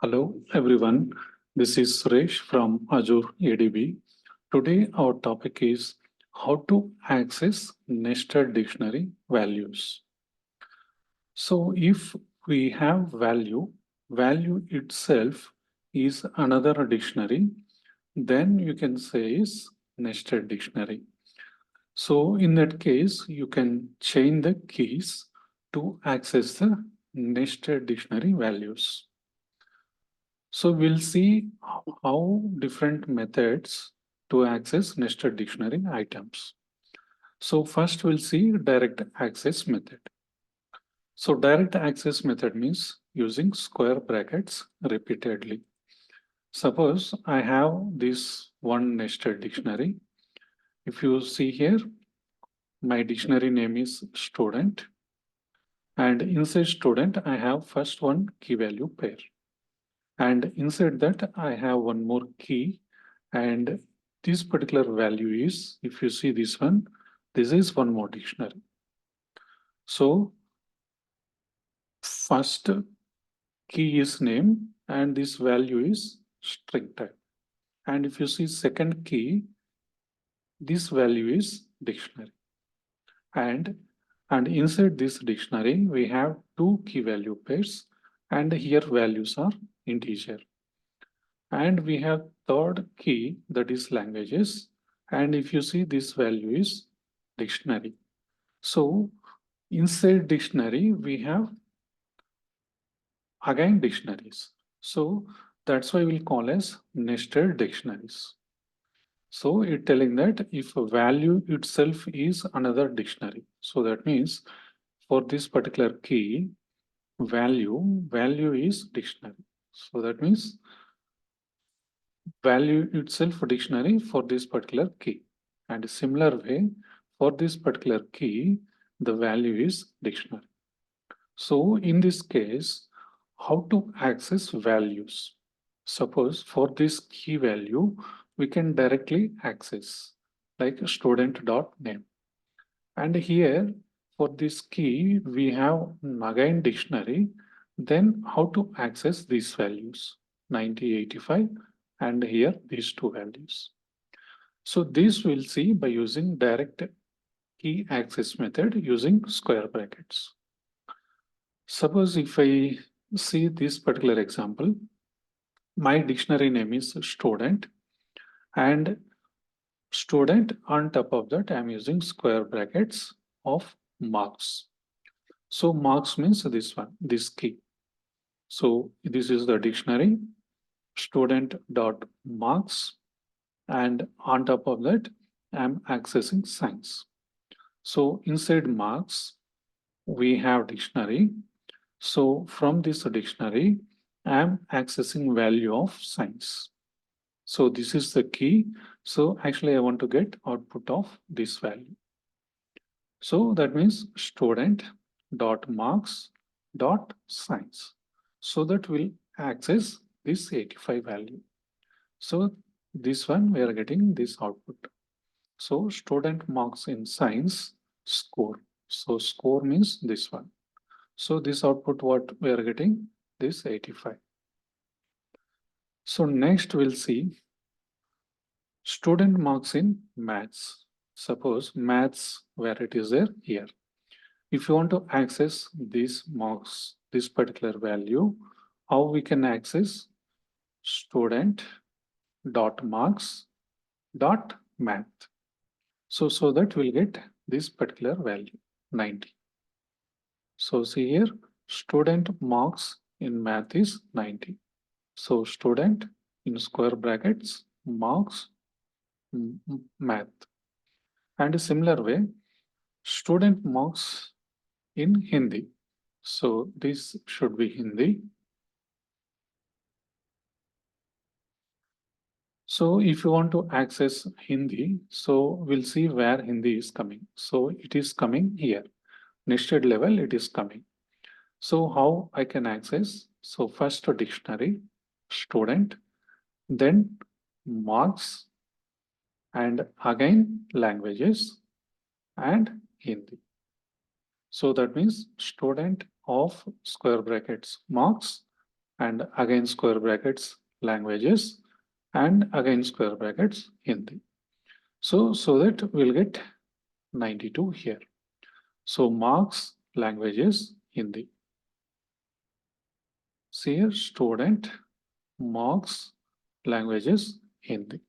Hello everyone, this is Suresh from Azure ADB. Today our topic is how to access nested dictionary values. So if we have value itself is another dictionary, then you can say is nested dictionary. So in that case, you can chain the keys to access the nested dictionary values. So we'll see how different methods to access nested dictionary items. So first we'll see direct access method. So direct access method means using square brackets repeatedly. Suppose I have this one nested dictionary. If you see here, my dictionary name is student, and inside student I have first one key value pair. And inside that I have one more key, and this particular value is, if you see this one, this is one more dictionary. So first key is name and this value is string type. And if you see second key, this value is dictionary. And inside this dictionary, we have two key value pairs, and here values are integer. And we have third key, that is languages. And if you see, this value is dictionary. So inside dictionary, we have again dictionaries. So that's why we'll call as nested dictionaries. So it's telling that if a value itself is another dictionary. So that means for this particular key, value is dictionary. So that means value itself a dictionary for this particular key. And similar way, for this particular key, the value is dictionary. So in this case, how to access values? Suppose for this key value, we can directly access like student.name. And here for this key, we have again dictionary. Then how to access these values? 90, 85, and here these two values. So this we'll see by using direct key access method using square brackets. Suppose if I see this particular example, my dictionary name is student, and student on top of that I'm using square brackets of marks. So marks means this one, this key. So this is the dictionary student dot marks, and on top of that I'm accessing science. So inside marks we have dictionary. So from this dictionary I'm accessing value of science. So this is the key. So actually I want to get output of this value. So that means student dot marks dot science. So that will access this 85 value. So this one we are getting this output. So student marks in science score. So score means this one. So this output what we are getting, this 85. So next we'll see student marks in maths. Suppose maths where it is there here. If you want to access these marks, this particular value, how we can access student dot marks dot math. So that we'll get this particular value 90. So see here, student marks in math is 90. So student in square brackets marks math. And a similar way, student marks in Hindi. So this should be Hindi. So if you want to access Hindi, so we'll see where Hindi is coming. So it is coming here. Nested level, it is coming. So how I can access? So first a dictionary, student, then marks, and again languages and Hindi. So that means student of square brackets marks and again square brackets languages, and again square brackets Hindi. So that we'll get 92 here. So marks languages Hindi. See here, student marks languages Hindi.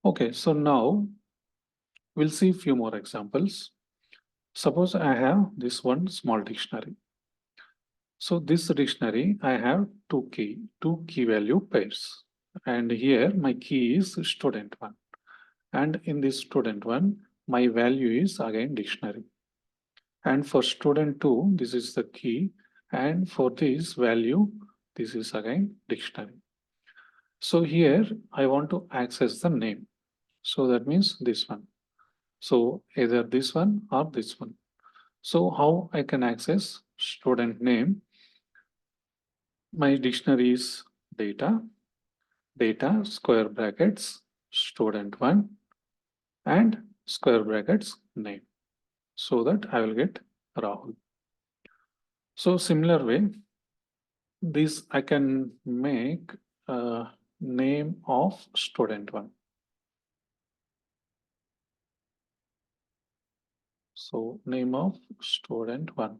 Okay, so now we'll see a few more examples. Suppose I have this one small dictionary. So this dictionary, I have two key value pairs. And here my key is student one. And in this student one, my value is again dictionary. And for student two, this is the key. And for this value, this is again dictionary. So here I want to access the name. So that means this one. So either this one or this one. So how I can access student name? My dictionary is data square brackets student one and square brackets name, so that I will get Rahul. So similar way, this I can make name of student one. So name of student one.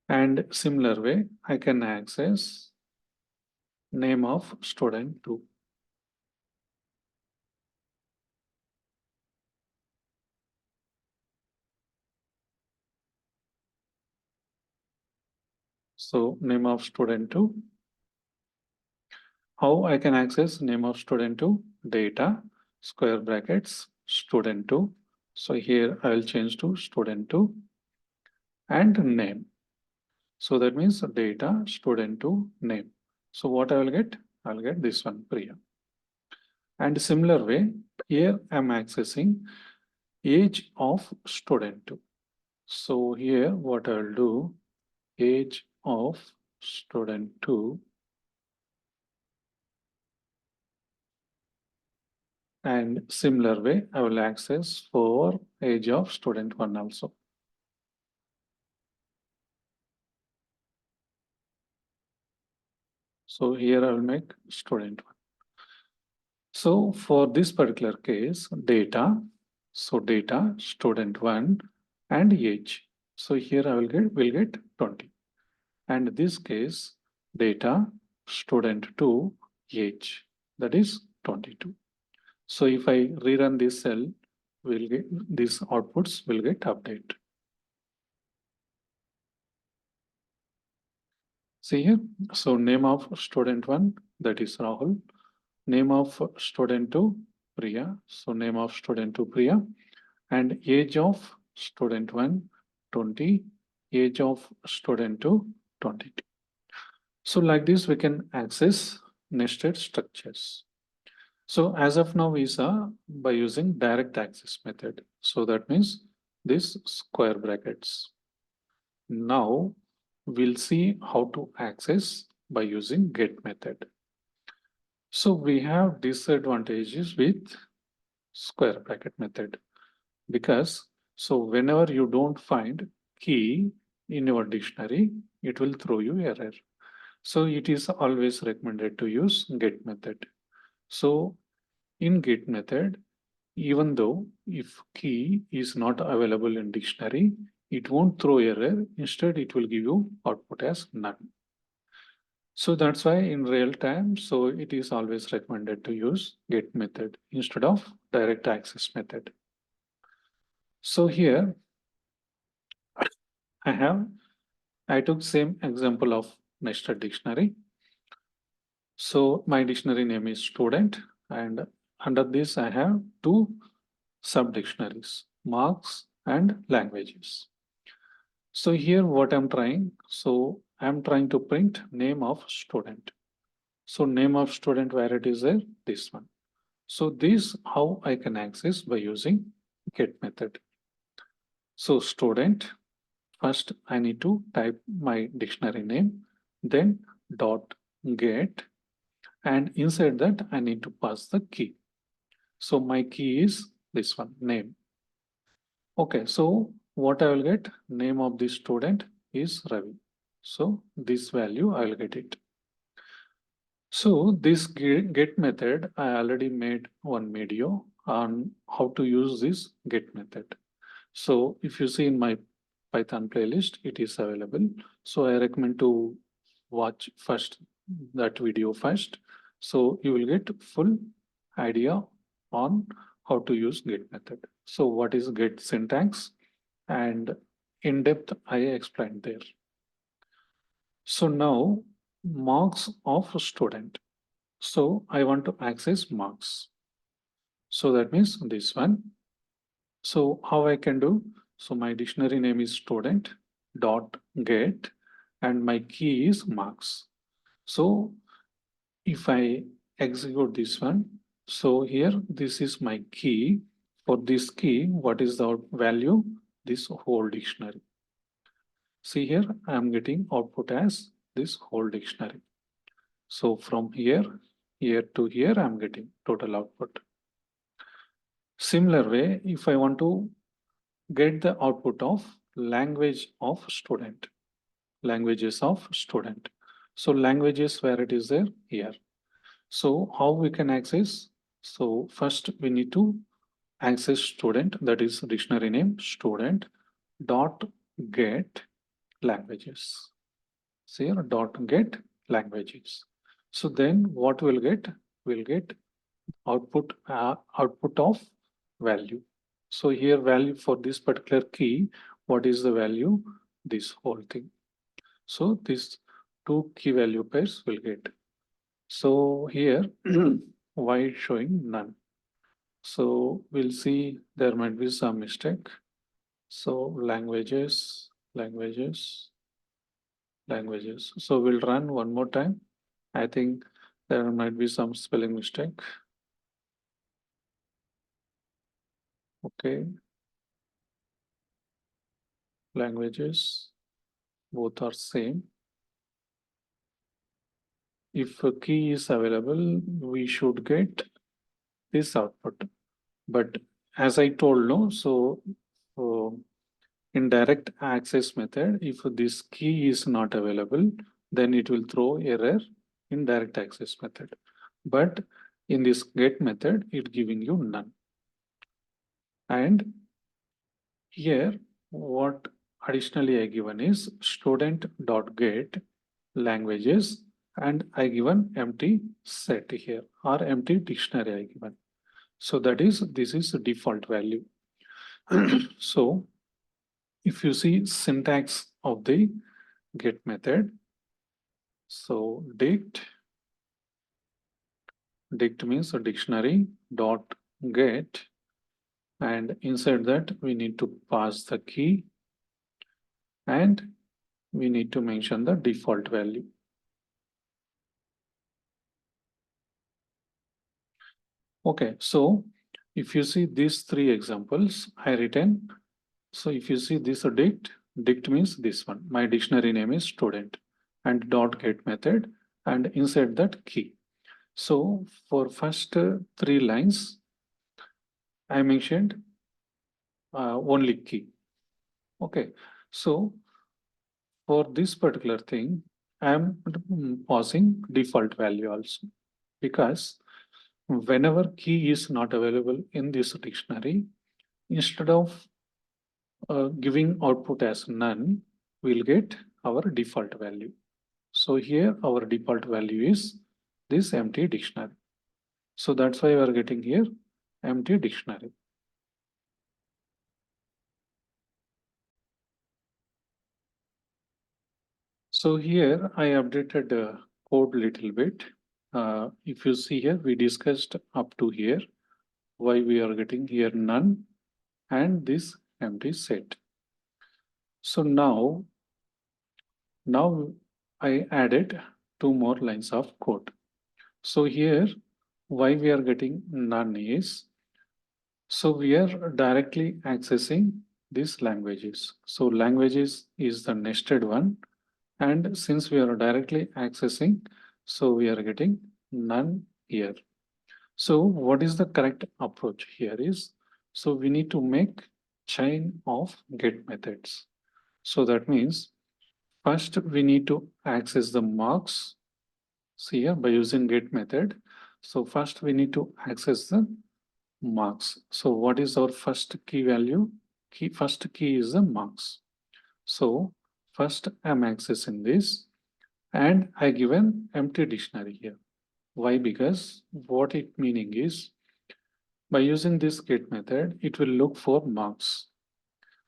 And similar way, I can access name of student two. So name of student two. How I can access name of student two? Data square brackets student two. So here I will change to student two and name. So that means data student two name. So what I will get? I will get this one, Priya. And similar way, here I am accessing age of student two. So here what I will do, age of student two, and similar way I will access for age of student one also. So here I will make student one. So for this particular case, data, so data student one and age. So here I will get 20. And this case, data student two age, that is 22. So if I rerun this cell, we'll get these outputs will get updated. See here, so name of student one, that is Rahul. Name of student two, Priya. So name of student two, Priya. And age of student one, 20. Age of student two, 22. So like this, we can access nested structures. So as of now, we saw by using direct access method. So that means this square brackets. Now we'll see how to access by using get method. So we have disadvantages with square bracket method, because so whenever you don't find key in your dictionary, it will throw you error. So it is always recommended to use get method. So in get method, even though if key is not available in dictionary, it won't throw error. Instead, it will give you output as none. So that's why in real time, so it is always recommended to use get method instead of direct access method. So here I took same example of nested dictionary. So my dictionary name is student, and under this I have two sub dictionaries, marks and languages. So here what I'm trying, so I'm trying to print name of student. So name of student, where it is there, this one. So this how I can access by using get method. So student, first I need to type my dictionary name, then dot get, and inside that I need to pass the key. So my key is this one, name. Okay, so what I will get? Name of the student is Ravi. So this value I will get it. So this get method, I already made one video on how to use this get method. So if you see in my Python playlist, it is available. So I recommend to watch first that video first. So you will get full idea on how to use get method. So what is get syntax, and in depth I explained there. So now marks of student. So I want to access marks. So that means this one. So how I can do? So my dictionary name is student dot get and my key is marks. So if I execute this one, so here this is my key. For this key, what is the value? This whole dictionary. See here, I am getting output as this whole dictionary. So from here to here, I'm getting total output. Similar way, if I want to get the output of language of student, languages of student. So languages where it is there here. So how we can access? So first we need to access student, that is dictionary name student dot get languages. So here dot get languages. So then what we'll get? We'll get output of value. So here value for this particular key, what is the value? This whole thing. So this two key value pairs will get. So here why it's showing none. So we'll see there might be some mistake. So languages. So we'll run one more time. I think there might be some spelling mistake. Okay. Languages, both are same. If a key is available, we should get this output. But as I told, no, so in direct access method, if this key is not available, then it will throw error in direct access method. But in this get method, it giving you none. And here, what additionally I given is student.get languages, and I given empty set here or empty dictionary I given. So that is, this is the default value. So if you see syntax of the get method, so dict means a dictionary dot get, and inside that we need to pass the key and we need to mention the default value. Okay, so if you see these three examples I written, so if you see this dict means this one, my dictionary name is student, and dot get method, and inside that key. So for first three lines, I mentioned only key. Okay, so for this particular thing, I am passing default value also, because whenever key is not available in this dictionary, instead of giving output as none, we'll get our default value. So here our default value is this empty dictionary. So that's why we are getting here empty dictionary. So here I updated the code little bit. If you see here, we discussed up to here why we are getting here none and this empty set. So now I added two more lines of code. So here why we are getting none is, so we are directly accessing these languages. So languages is the nested one, and since we are directly accessing, so we are getting none here. So what is the correct approach here is, so we need to make chain of get methods. So that means first we need to access the marks. See here by using get method. So first we need to access the marks. So what is our first key value? First key is the marks. So first I'm accessing this and I give an empty dictionary here. Why? Because what it meaning is by using this get method, it will look for marks.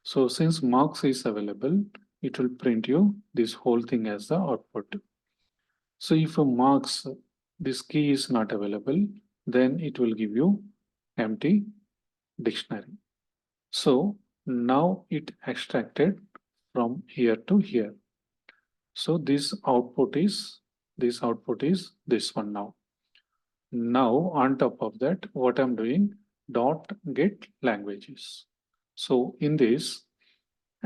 So since marks is available, it will print you this whole thing as the output. So if a marks, this key is not available, then it will give you empty dictionary. So now it extracted from here to here. So this output is this one now. Now on top of that, what I'm doing, dot get languages. So in this,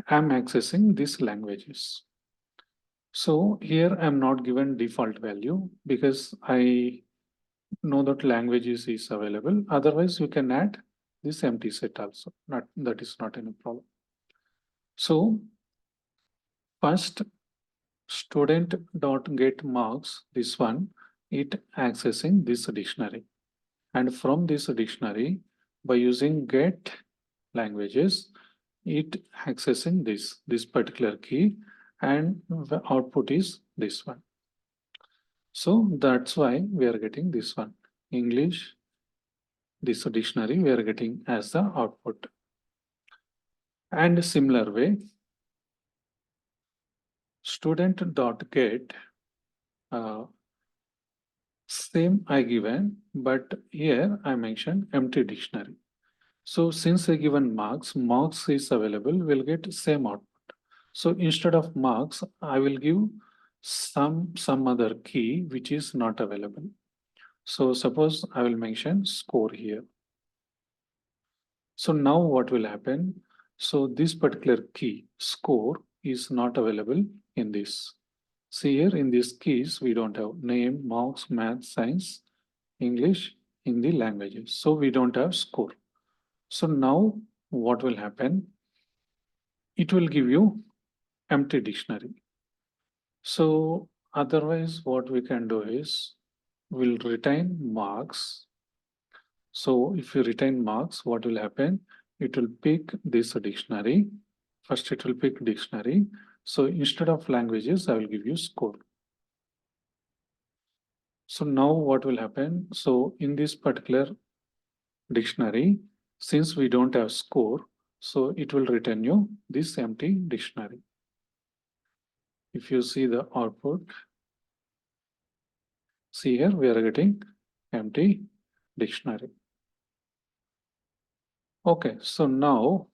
I'm accessing these languages. So here I'm not given default value because I know that languages is available. Otherwise, you can add this empty set also. Not that is not any problem. So first student dot get marks, this one, it accessing this dictionary. And from this dictionary, by using get languages, it accessing this particular key and the output is this one. So that's why we are getting this one. English, this dictionary we are getting as the output. And similar way, student.get same I given, but here I mentioned empty dictionary. So since I given marks, marks is available, we'll get same output. So instead of marks, I will give some other key which is not available. So suppose I will mention score here. So now what will happen? So this particular key score is not available in this. See here in these keys, we don't have name, marks, math, science, English, Hindi languages. So we don't have score. So now what will happen? It will give you empty dictionary. So otherwise what we can do is we'll retain marks. So if you retain marks, what will happen? It will pick this dictionary. First it will pick dictionary. So instead of languages, I will give you score. So now what will happen? So in this particular dictionary, since we don't have score, so it will return you this empty dictionary. If you see the output, see here we are getting empty dictionary. Okay, so now,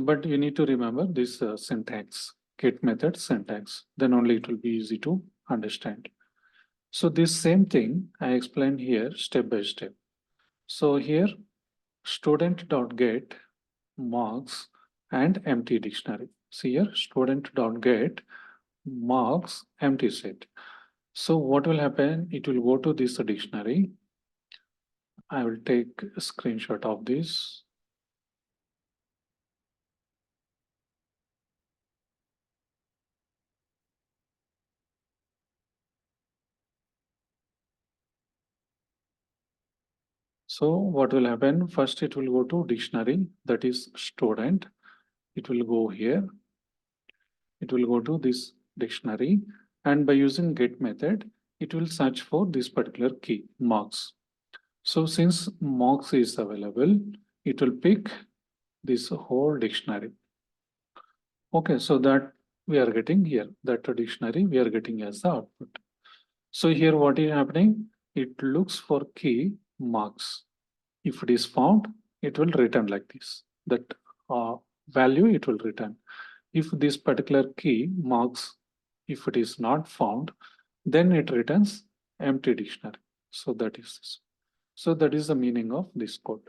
but you need to remember this syntax, get method syntax, then only it will be easy to understand. So this same thing I explained here step by step. So here student.get marks and empty dictionary. See here student.get marks empty set. So what will happen? It will go to this dictionary. I will take a screenshot of this. So what will happen? First, it will go to dictionary, that is student. It will go here. It will go to this dictionary. And by using get method, it will search for this particular key, marks. So since marks is available, it will pick this whole dictionary. Okay, so that we are getting here, that dictionary we are getting as the output. So here what is happening? It looks for key marks. If it is found, it will return like this. That value it will return. If this particular key marks, if it is not found, then it returns empty dictionary. So that is this. So that is the meaning of this code.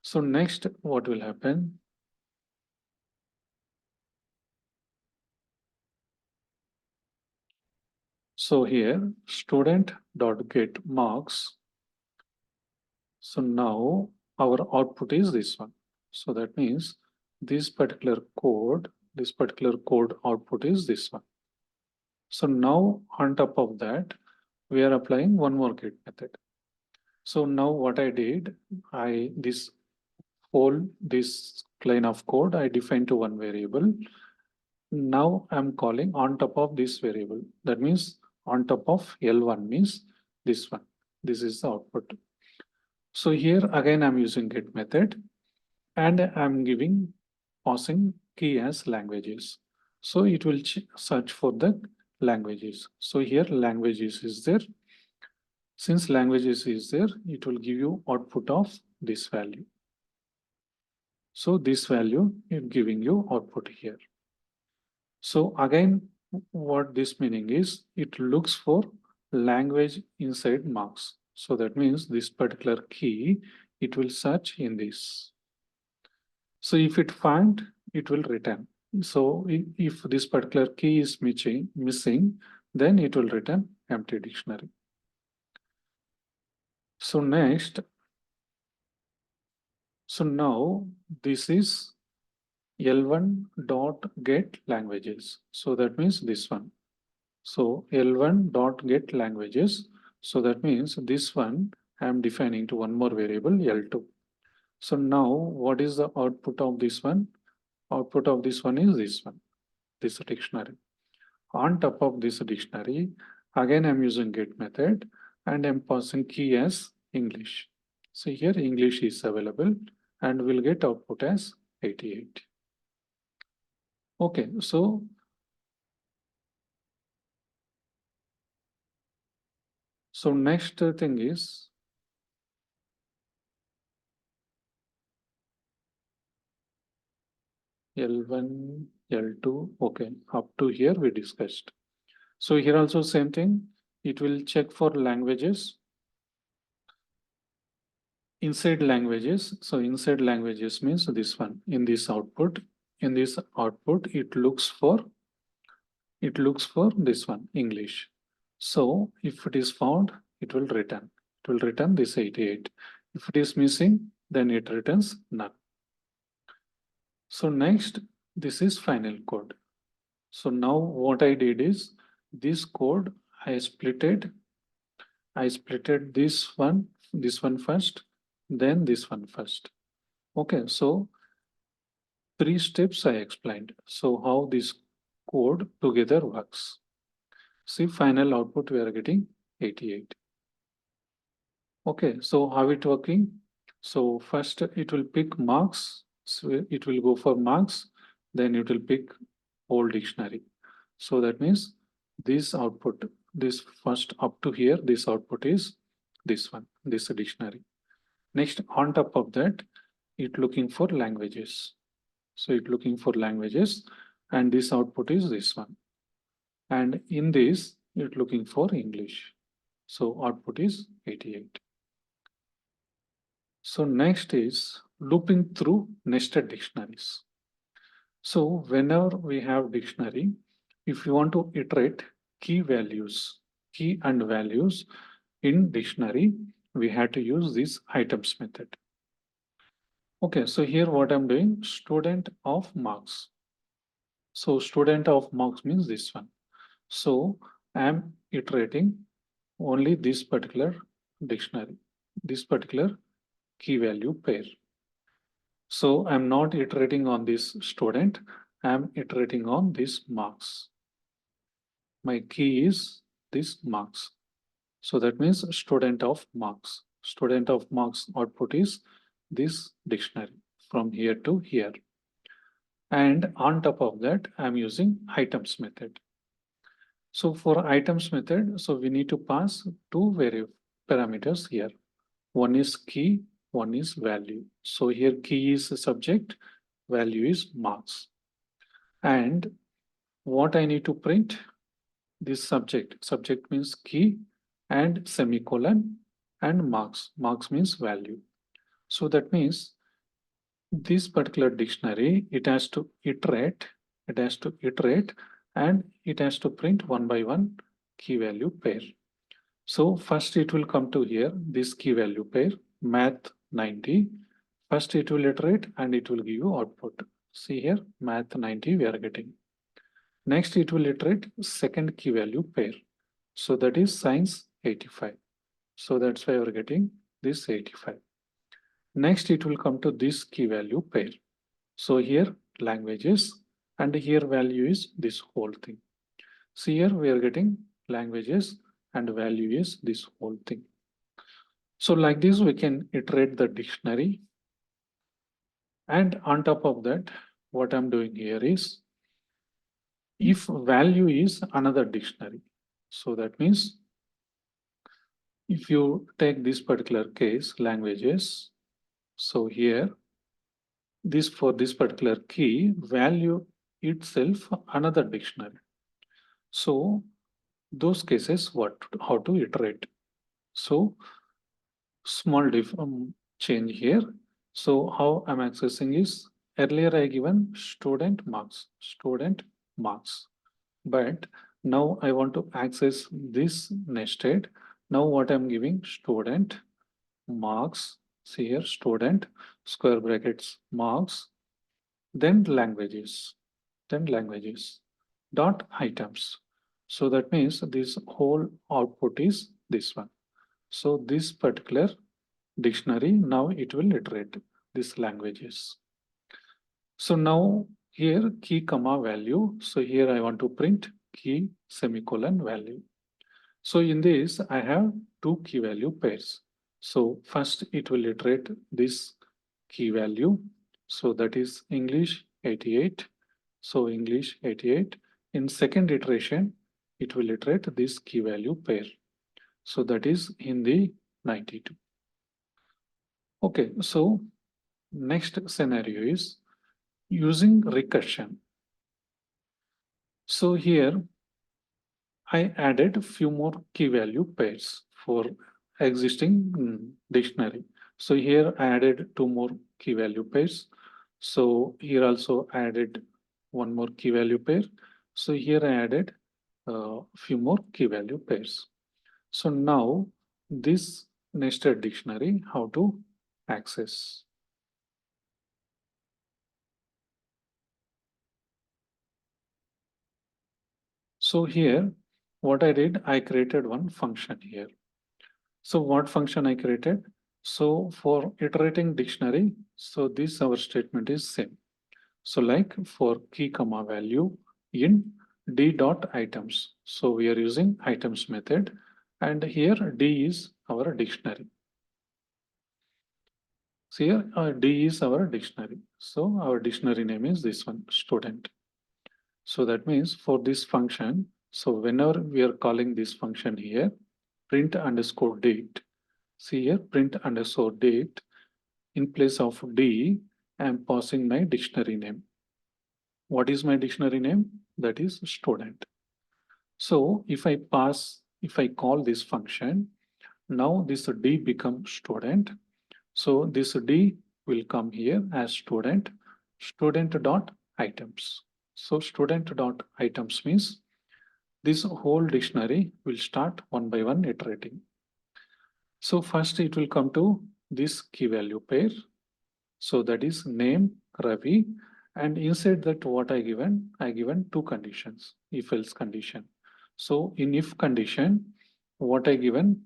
So next, what will happen? So here student.get marks. So now our output is this one. So that means this particular code output is this one. So now on top of that, we are applying one more get method. So now what I did, this line of code, I defined to one variable. Now I'm calling on top of this variable. That means on top of L1 means this one. This is the output. So here again, I'm using get method and I'm passing key as languages. So it will search for the languages. So here languages is there. Since languages is there, it will give you output of this value. So this value is giving you output here. So again, what this meaning is, it looks for language inside marks. So that means this particular key, it will search in this. So if it find, it will return. So if this particular key is missing, then it will return empty dictionary. So next, so now this is L1 dot get languages. So that means this one. So L1 dot get languages. So that means this one I am defining to one more variable L2. So now what is the output of this one? Output of this one is this one, this dictionary. On top of this dictionary, again I'm using get method and I'm passing key as English. So here English is available and we'll get output as 88. Okay, so next thing is L1, L2, okay, up to here we discussed. So here also same thing, it will check for languages. Inside languages, so inside languages means this one, in this output, it looks for this one, English. So if it is found, it will return this 88. If it is missing, then it returns none. So next, this is final code. So now what I did is this code, I splitted this one first, then this one first. Okay, so 3 steps I explained. So how this code together works. See, final output we are getting 88. Okay, so how it working? So first it will pick marks. So it will go for marks, then it will pick whole dictionary. So that means this output, this first up to here, this output is this one, this dictionary. Next, on top of that, it looking for languages. So it looking for languages and this output is this one. And in this, it looking for English. So output is 88. So next is looping through nested dictionaries. So whenever we have dictionary, if you want to iterate key and values in dictionary, we have to use this items method. Okay, so here what I'm doing, student of marks. So student of marks means this one. So I'm iterating only this particular dictionary, this particular key value pair. So I'm not iterating on this student, I'm iterating on this marks. My key is this marks. So that means student of marks. Student of marks output is this dictionary from here to here. And on top of that, I'm using items method. So for items method, so we need to pass 2 parameters here. One is key, one is value. So here key is subject, value is marks. And what I need to print, this subject means key and semicolon and marks means value. So that means this particular dictionary, it has to iterate and it has to print one by one key value pair. So first it will come to here, this key value pair, math 90. First it will iterate and it will give you output. See here, math 90 we are getting. Next it will iterate second key value pair. So that is science 85. So that's why we're getting this 85. Next it will come to this key value pair. So here languages and here value is this whole thing. See here we are getting languages and value is this whole thing. So like this we can iterate the dictionary, and on top of that what I'm doing here is if value is another dictionary. So that means if you take this particular case languages, so here this for this particular key value itself another dictionary. So those cases what how to iterate. So small change here. So how I'm accessing is earlier I given student marks, but now I want to access this nested. Now what I'm giving student marks, see here student square brackets marks, then languages dot items. So that means this whole output is this one. So this particular dictionary, now it will iterate these languages. So now here key comma value. So here I want to print key semicolon value. So in this I have two key value pairs. So first it will iterate this key value. So that is English 88. So English 88. In second iteration, it will iterate this key value pair. So that is Hindi 92. Okay, so next scenario is using recursion. So here I added a few more key value pairs for existing dictionary. So here I added two more key value pairs. So here also added one more key value pair. So here I added a few more key value pairs. So now this nested dictionary, how to access. So here, what I did, I created one function here. So what function I created? So for iterating dictionary, so this our statement is same. So like for key comma value in d dot items. So we are using items method, and here d is our dictionary. So here d is our dictionary. So our dictionary name is this one, student. So that means for this function, so whenever we are calling this function here, print underscore date. See here, print underscore date. In place of d, I am passing my dictionary name. What is my dictionary name? That is student. So if I call this function, now this d becomes student. So this d will come here as student dot items. So student dot items means this whole dictionary will start one by one iterating. So first it will come to this key value pair. So that is name Ravi, and inside that what I given two conditions, if else condition. So in if condition, what I given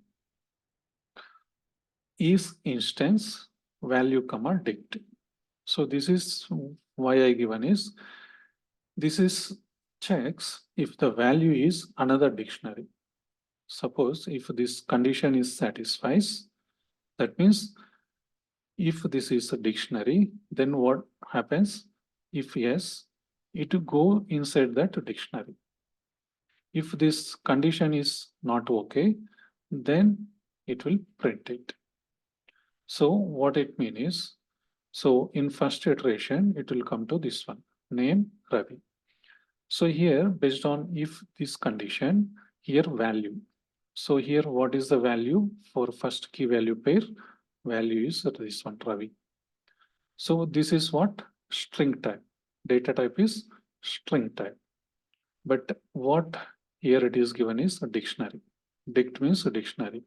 is instance value comma dict. So this is why I given is this is checks if the value is another dictionary. Suppose if this condition is satisfies, that means if this is a dictionary, then what happens? If yes, it will go inside that dictionary. If this condition is not okay, then it will print it. So what it means is, so in first iteration, it will come to this one, name Ravi. So here, based on if this condition, here value. So here, what is the value for first key value pair? Value is this one, Ravi. So this is what? String type. Data type is string type. But what here it is given is a dictionary. Dict means a dictionary.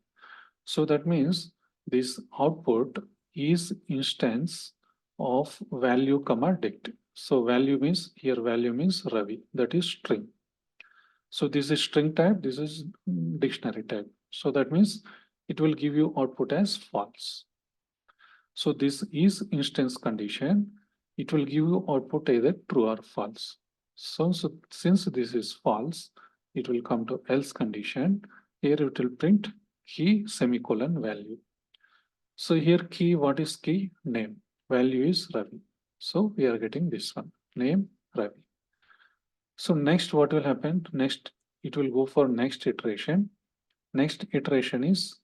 So that means this output is instance of value comma dict. So value means here value means Ravi, that is string. So this is string type, this is dictionary type. So that means it will give you output as false. So this is instance condition. It will give you output either true or false. So since this is false, it will come to else condition. Here it will print key semicolon value. So here key, what is key? Name. Value is Ravi. So we are getting this one, name Ravi. So next what will happen? Next, it will go for next iteration. Next iteration is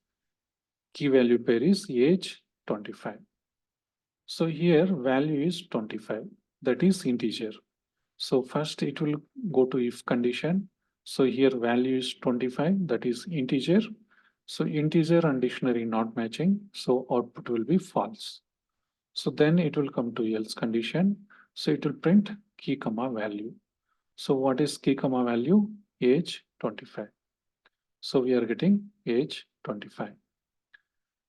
key value pair is age 25. So here value is 25, that is integer. So first it will go to if condition. So here value is 25, that is integer. So integer and dictionary not matching, so output will be false. So then it will come to else condition. So it will print key comma value. So what is key comma value? Age 25. So we are getting age 25.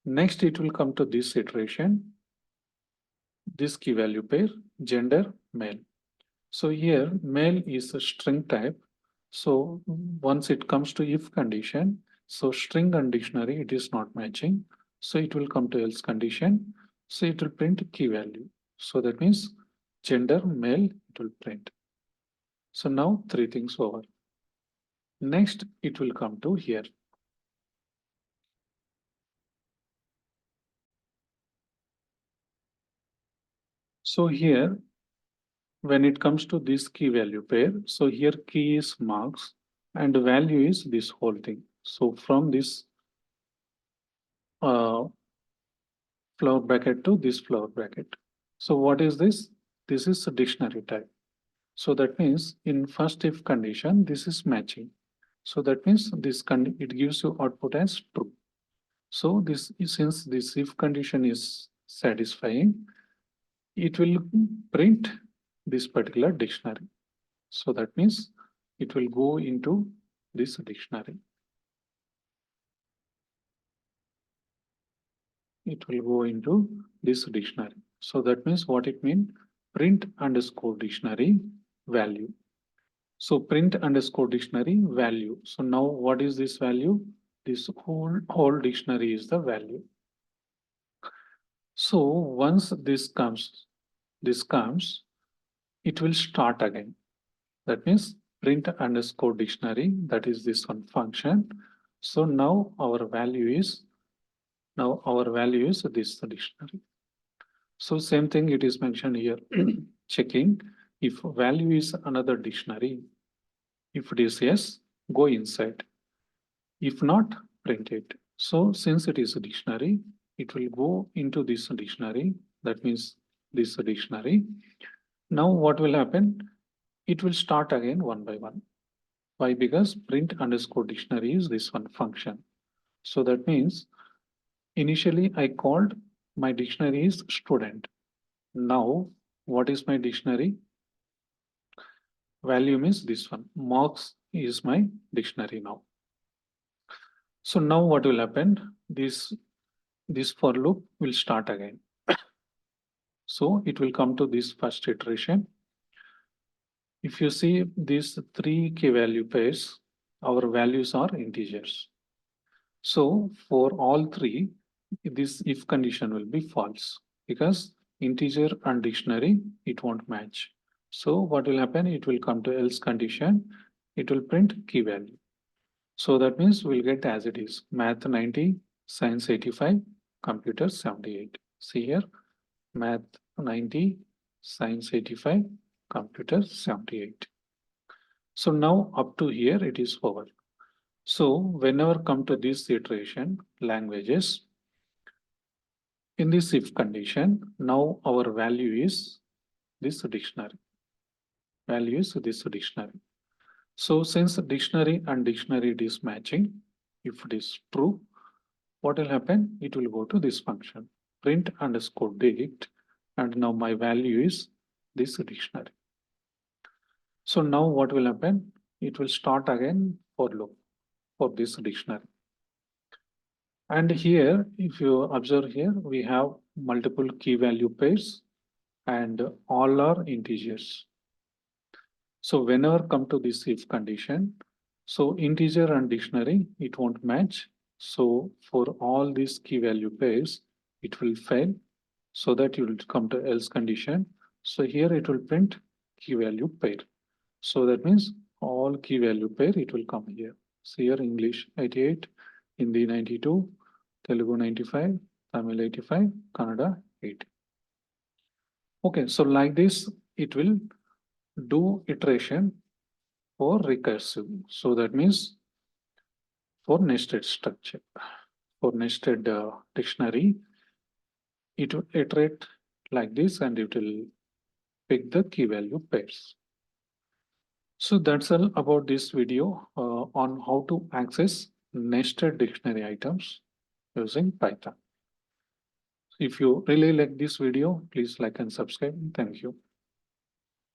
Next it will come to this iteration. This key value pair, gender male. So here male is a string type. So once it comes to if condition, so string and dictionary, it is not matching. So it will come to else condition. So it will print key value. So that means gender male, it will print. So now three things over. Next, it will come to here. So here, when it comes to this key value pair, so here key is marks and value is this whole thing. So from this flower bracket to this flower bracket. So what is this? This is a dictionary type. So that means in first if condition, this is matching. So that means this it gives you output as true. So this since this if condition is satisfying, it will print this particular dictionary. So that means it will go into this dictionary. It will go into this dictionary. So that means what it means, print underscore dictionary value. So print underscore dictionary value. So now what is this value? This whole dictionary is the value. So once this comes, it will start again. That means print underscore dictionary, that is this one function. So now our value is this dictionary. So same thing it is mentioned here, checking if value is another dictionary. If it is yes, go inside. If not, print it. So since it is a dictionary, it will go into this dictionary. That means this dictionary. Now what will happen? It will start again one by one. Why? Because print underscore dictionary is this one function. So that means initially I called my dictionary is student. Now what is my dictionary? Value means this one. Marks is my dictionary now. So now what will happen? This for loop will start again. So it will come to this first iteration. If you see these three key value pairs, our values are integers. So for all three, this if condition will be false because integer and dictionary, it won't match. So what will happen? It will come to else condition. It will print key value. So that means we'll get as it is math 90, science 85, computer 78. See here, math 90, science 85, computer 78. So now up to here it is over. So whenever come to this iteration languages, in this if condition, now our value is this dictionary. Value is this dictionary. So since dictionary and dictionary it is matching, if it is true, what will happen? It will go to this function, print underscore dict, and now my value is this dictionary. So now what will happen? It will start again for loop for this dictionary. And here, if you observe here, we have multiple key value pairs and all are integers. So whenever come to this if condition, so integer and dictionary, it won't match. So for all these key value pairs, it will fail. So that you will come to else condition. So here it will print key value pair. So that means all key value pair, it will come here. So here English 88, Hindi 92, Telugu 95, Tamil 85, Kannada 80. Okay, so like this, it will do iteration for recursive. So that means for nested structure, for nested dictionary, it will iterate like this and it will pick the key value pairs. So that's all about this video on how to access nested dictionary items using Python. If you really like this video, please like and subscribe. Thank you.